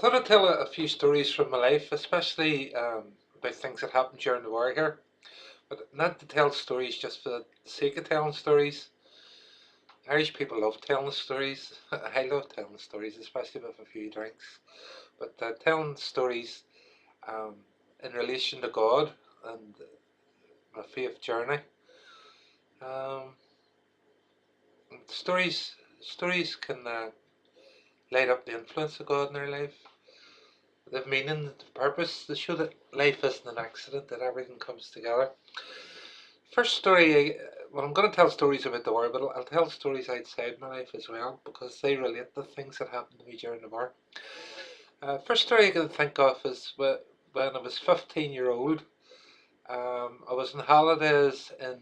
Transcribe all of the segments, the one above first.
thought I'd tell a few stories from my life, especially about things that happened during the war here. But not to tell stories just for the sake of telling stories. Irish people love telling stories. I love telling stories, especially with a few drinks. But telling stories um, in relation to God and my faith journey. Um, stories can light up the influence of God in our life. They have meaning, purpose. They show that life isn't an accident, that everything comes together. First story, well, I'm going to tell stories about the war, but I'll tell stories outside my life as well, because they relate to things that happened to me during the war. First story I can think of is when I was 15-year-old. I was on holidays in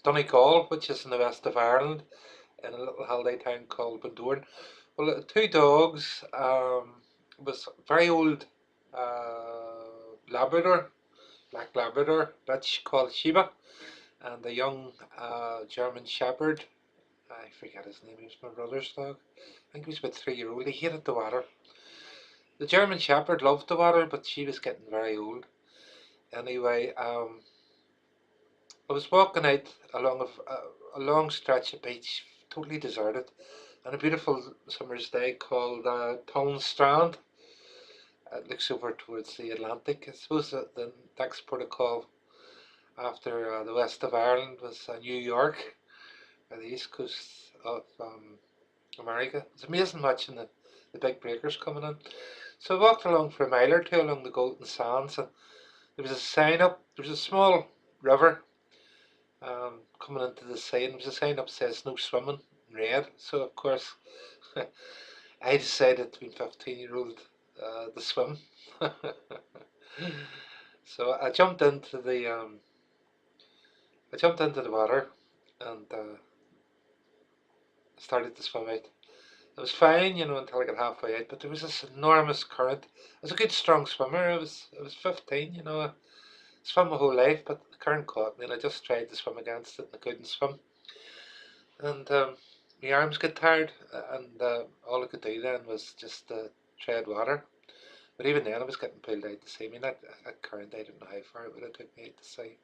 Donegal, which is in the west of Ireland, in a little holiday town called Bundoran. Well, two dogs, was very old Labrador, black Labrador, bitch called Sheba, and a young German Shepherd. I forget his name. He was my brother's dog. I think he was about 3 year old. He hated the water. The German Shepherd loved the water, but she was getting very old. Anyway, I was walking out along a long stretch of beach, totally deserted, on a beautiful summer's day called Town Strand. It looks over towards the Atlantic. I suppose the next port of call after the west of Ireland was New York, the east coast of America. It's amazing watching the big breakers coming in. So I walked along for a mile or two along the Golden Sands, and there was a sign up. There was a small river coming into the sea, and there was a sign up that says no swimming in red. So of course I decided to be 15-year-old to swim. So I jumped into the water and started to swim out. It was fine, until I got halfway out, but there was this enormous current. I was a good strong swimmer. I was 15, I swam my whole life, but the current caught me, and I just tried to swim against it, and I couldn't swim. And my arms got tired, and all I could do then was just tread water. But even then, I was getting pulled out to sea. I mean, that current, I don't know how far it would have took me out to sea.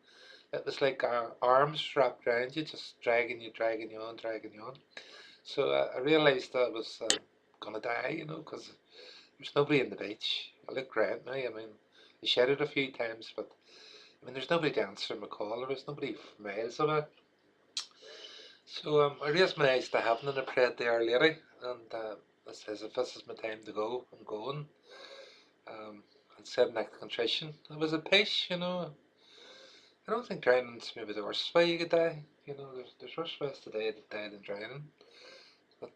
It was like arms wrapped around you, just dragging you on, dragging you on. So I realised I was gonna die, because there's nobody in the beach. I looked around me. I mean, I shouted a few times, but I mean, there's nobody to answer my call. There was nobody for miles away. So I raised my eyes to heaven and I prayed to Our Lady, and I says, if this is my time to go, I'm going. And said an act of contrition. I was at peace. I don't think drowning's maybe the worst way you could die. There's worse ways to die than drowning. But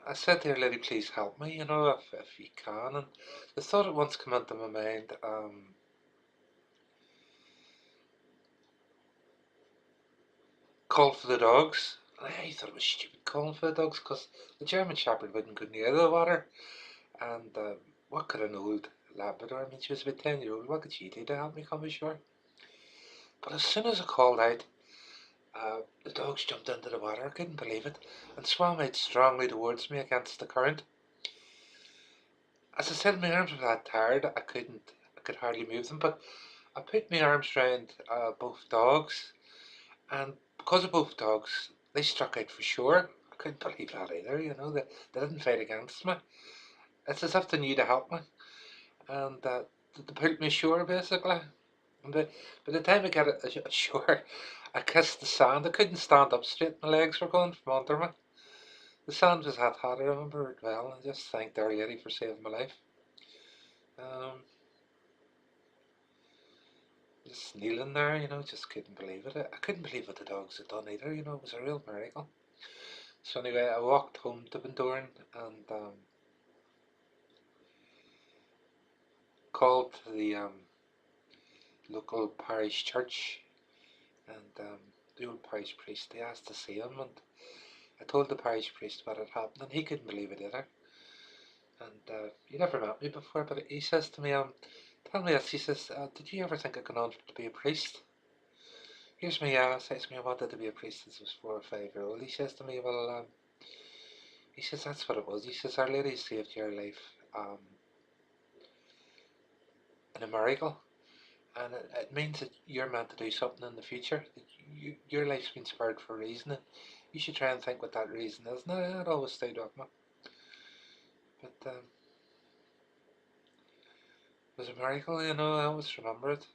I said to Our Lady, please help me, if you can. And the thought at once came into my mind, call for the dogs. I thought it was stupid calling for the dogs, because the German Shepherd wouldn't go near the water. And what could an old Labrador, I mean, she was about 10-year-old, what could she do to help me come ashore? But as soon as I called out, the dogs jumped into the water. I couldn't believe it, and swam out strongly towards me against the current. As I said, my arms were that tired, I could hardly move them, but I put my arms round both dogs, and because of both dogs, they struck out for shore. I couldn't believe that either, they didn't fight against me. It's as if they knew to help me, and they pulled me ashore, basically. And by the time I got ashore, I kissed the sand. I couldn't stand up straight. My legs were going from under me. The sand was that hot. I remember it well. And I just thanked Our Lady for saving my life. Um, just kneeling there, just couldn't believe it. I couldn't believe what the dogs had done either. It was a real miracle. So anyway, I walked home to Bundoran and called the local parish church, and the old parish priest. They asked to see him, and I told the parish priest what had happened, and he couldn't believe it either. And he never met me before, but he says to me, tell me this, he says, did you ever think of going on to be a priest? Here's me, says to me, I wanted to be a priest since I was 4 or 5 years old. He says to me, well, He says, that's what it was. He says, Our Lady saved your life in a miracle. And it means that you're meant to do something in the future. That your life's been spared for a reason. And you should try and think what that reason is. Now, that always stayed with me. But it was a miracle, I always remember it.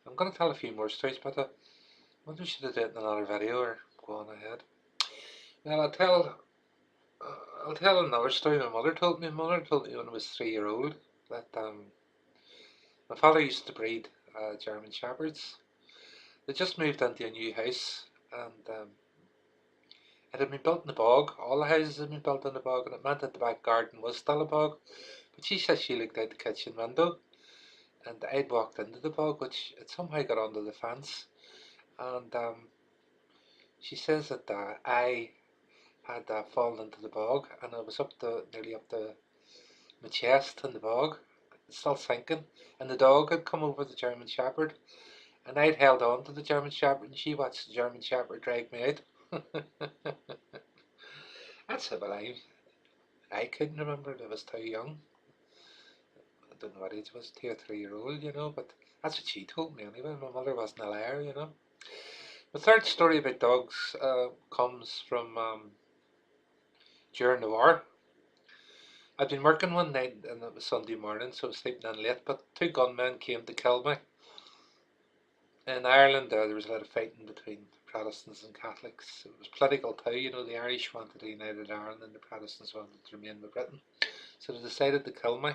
I'm going to tell a few more stories, but I wonder should I do it in another video or go on ahead. Well, I'll tell another story my mother told me. My mother told me when I was 3 year old that my father used to breed German Shepherds. They just moved into a new house, and it had been built in the bog. All the houses had been built in the bog, and it meant that the back garden was still a bog. But she said she looked out the kitchen window, and I'd walked into the bog, which it somehow got under the fence. And she says that I had fallen into the bog, and I was nearly up to my chest in the bog, still sinking. And the dog had come over the German Shepherd, and I'd held on to the German Shepherd, and she watched the German Shepherd drag me out. That's how I couldn't remember it. I was too young. I don't know what age it was, 2 or 3 year old, but that's what she told me anyway. My mother wasn't a liar. The third story about dogs comes from during the war. I'd been working one night and it was Sunday morning, so I was sleeping in late, but two gunmen came to kill me. In Ireland, there was a lot of fighting between Protestants and Catholics. It was political too, the Irish wanted to unite Ireland and the Protestants wanted to remain with Britain. So they decided to kill me.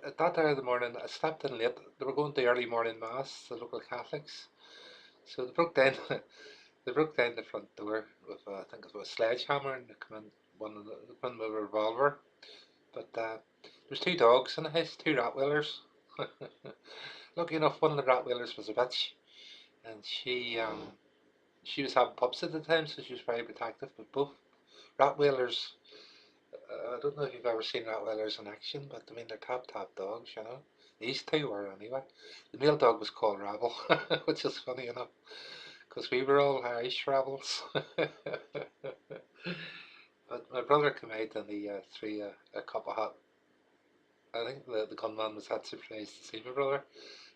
At that hour of the morning, I slept in late. They were going to early morning mass, the local Catholics. So they broke down, they broke down the front door with, I think it was a sledgehammer, and they come in, they come in with a revolver. But there's two dogs in the house, two Rottweilers. Lucky enough, one of the Rottweilers was a bitch, and she was having pups at the time, so she was very protective. But both Rottweilers, I don't know if you've ever seen Rottweilers in action, but I mean they're top dogs. These two were anyway. The male dog was called Rabble, which is funny enough, because we were all Irish rebels. But my brother came out and he threw a cup of hot. I think the gunman was that surprised to see my brother.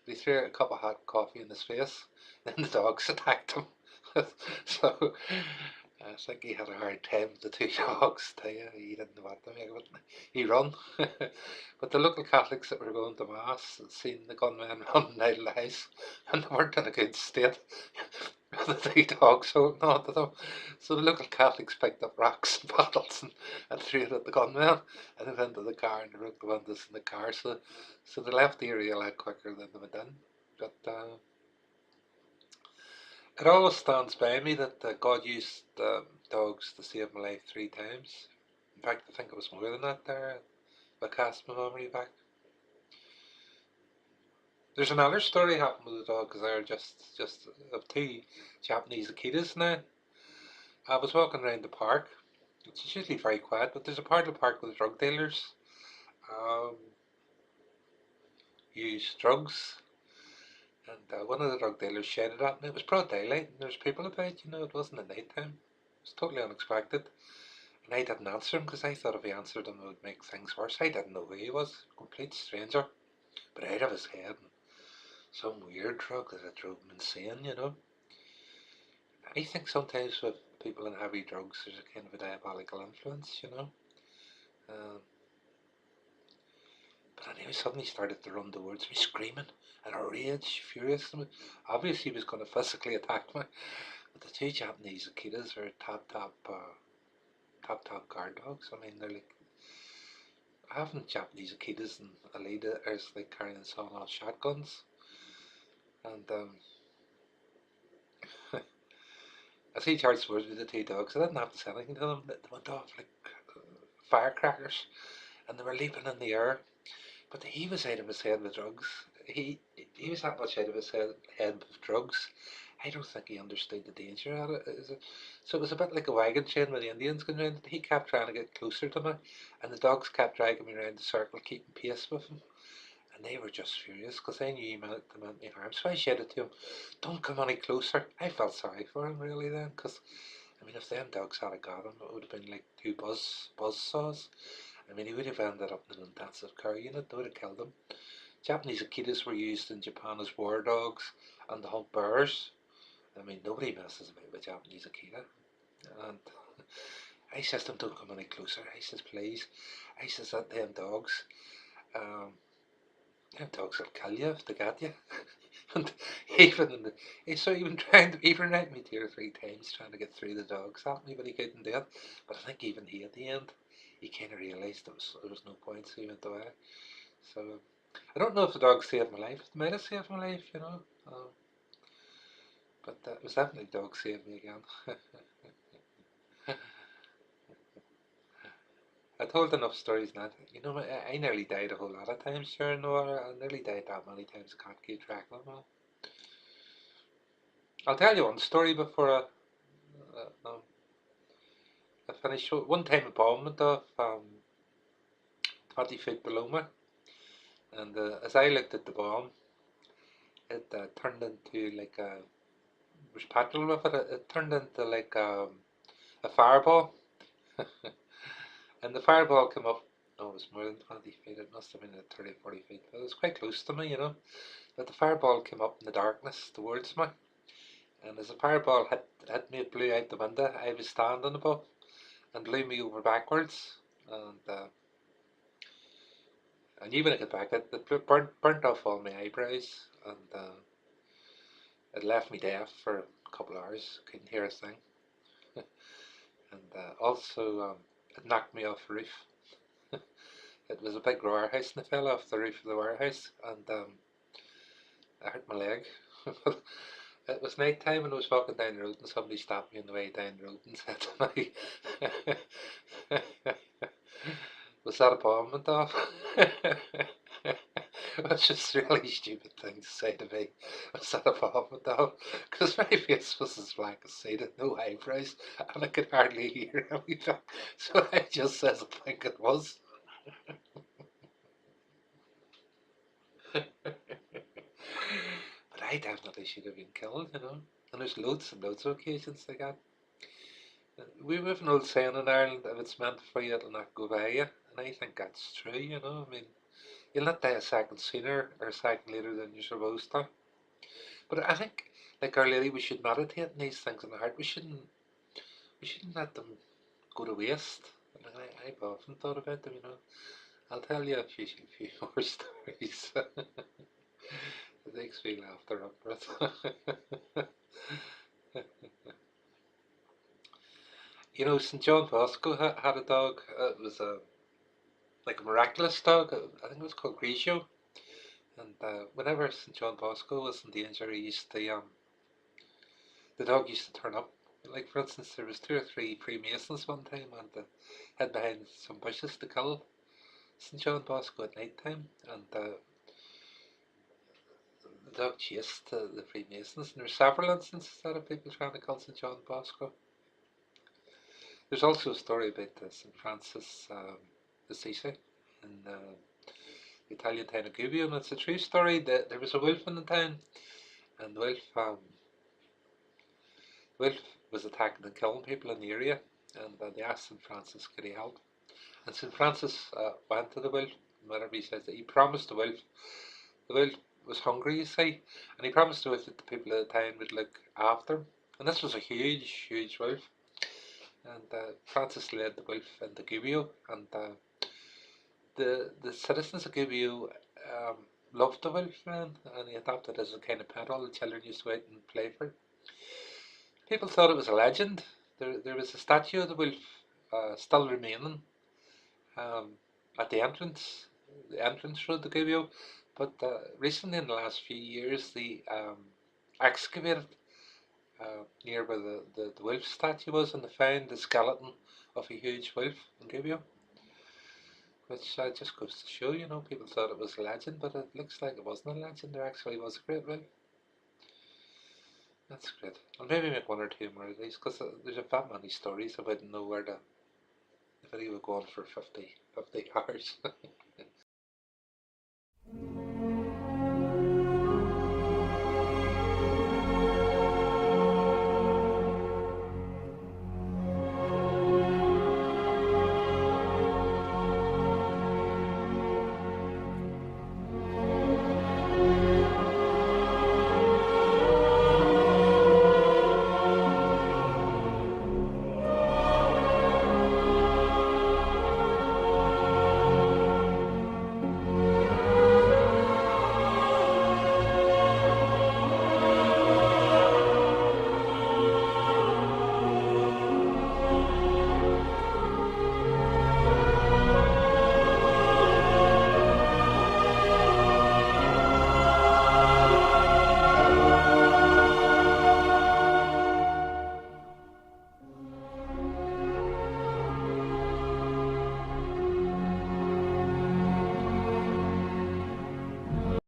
He threw a cup of hot coffee in his face, then the dogs attacked him. So I think he had a hard time with the two dogs, tell you. He didn't know what to make of it. He run. But the local Catholics that were going to Mass had seen the gunmen running out of the house, and they weren't in a good state. The two dogs holding on to them. So the local Catholics picked up rocks and bottles and threw it at the gunmen, and they went into the car and they broke the windows in the car. So they left the area a lot quicker than they went in. But it always stands by me that God used dogs to save my life 3 times. In fact, I think it was more than that there, if I cast my memory back. There's another story happened with the dogs there, just of two Japanese Akitas now. I was walking around the park. It's usually very quiet, but there's a part of the park with drug dealers um, use drugs. And one of the drug dealers shouted at me. It was broad daylight, and there's people about. It wasn't at night time. It was totally unexpected. And I didn't answer him because I thought if he answered him, it would make things worse. I didn't know who he was, a complete stranger. But out of his head, and some weird drug that had drove him insane. I think sometimes with people in heavy drugs, there's a kind of a diabolical influence. Um, but anyway, suddenly started to run towards me, screaming in a rage, furious. Obviously, he was going to physically attack me. But the two Japanese Akitas are top guard dogs. I mean, they're like having Japanese Akitas and Alida is like carrying sawed-off shotguns. And as he charged towards me, the two dogs, I didn't have to say anything to them. They went off like firecrackers, and they were leaping in the air. But he was out of his head with drugs. He was that much out of his head with drugs. I don't think he understood the danger of it. So it was a bit like a wagon train when the Indians came round. He kept trying to get closer to me, and the dogs kept dragging me around the circle, keeping pace with him. And they were just furious because they knew he meant me harm. So I shouted to him, "Don't come any closer." I felt sorry for him really then, because I mean, if them dogs had got him, it would have been like two buzz saws. I mean, he would have ended up in an intensive care unit. They would have killed him. Japanese Akitas were used in Japan as war dogs and to hunt bears. I mean, nobody messes about with Japanese Akita. And I says to them, don't come any closer. I says, please. I says, that um, them dogs will kill you if they get you. And even in so even trying to, even rang me 2 or 3 times trying to get through the dogs at me, but he couldn't do it. But I think even he at the end, he kind of realised there was no point, so he went away. So I don't know if the dog saved my life. It might have saved my life, you know. But it was definitely the dog saved me again. I told enough stories now. You know, I nearly died a whole lot of times during the war. I nearly died that many times. I can't keep track of them. I'll tell you one story before I finish. One time a bomb went off 20 feet below me, and as I looked at the bomb, it turned into like a. Was petrol with it. It turned into like a fireball, and the fireball came up. No, it was more than 20 feet. It must have been at 30, 40 feet. But it was quite close to me, you know. But the fireball came up in the darkness towards me, and as the fireball hit me, it blew out the window. I was standing above and blew me over backwards, and I knew when I got back, it burnt off all my eyebrows, and it left me deaf for a couple of hours. Couldn't hear a thing, and also it knocked me off the roof. It was a big warehouse, and I fell off the roof of the warehouse, and I hurt my leg. It was night time, and I was walking down the road, and somebody stopped me on the way down the road and said to me, "Was that a bomb went off?" That's just a really stupid thing to say to me. Was that a bomb went off? Because my face was as black as Satan, no eyebrows, and I could hardly hear anything. So I just says I think it was. But I definitely should have been killed, you know. And there's loads and loads of occasions like that. We have an old saying in Ireland, if it's meant for you, it'll not go by you. And I think that's true, you know. I mean, you'll not die a second sooner or a second later than you're supposed to. But I think, like Our Lady, we should meditate on these things in the heart. We shouldn't let them go to waste. I mean, I've often thought about them, you know. I'll tell you a few more stories. It makes me laugh their up. You know, St. John Bosco had a dog. It was like a miraculous dog. I think it was called Grigio. And whenever St. John Bosco was in danger, the dog used to turn up. Like for instance, there was 2 or 3 Freemasons one time and they hid behind some bushes to kill St. John Bosco at night time, and the dog chased the Freemasons. And there were several instances of people trying to kill St. John Bosco. There's also a story about St. Francis Assisi in the Italian town of Gubbio, and it's a true story. That there was a wolf in the town, and the wolf was attacking and killing people in the area, and they asked St. Francis could he help. And St. Francis went to the wolf, and whatever he says, that he promised the wolf was hungry, you see, and he promised the wolf that the people of the town would look after him. And this was a huge, huge wolf. And Francis led the wolf into Gubbio, and the citizens of Gubbio loved the wolf then, and he adopted it as a kind of pet. All the children used to go out and play for it. People thought it was a legend. There was a statue of the wolf still remaining um, at the entrance road to Gubbio. But recently, in the last few years, they excavated near where the wolf statue was, and they found the skeleton of a huge wolf in Gubbio. Which just goes to show, you know, people thought it was a legend, but it looks like it wasn't a legend. There actually was a great wolf. That's great. I'll maybe make 1 or 2 more of these, because there's a that many stories I wouldn't know where the video would go on for 50 hours.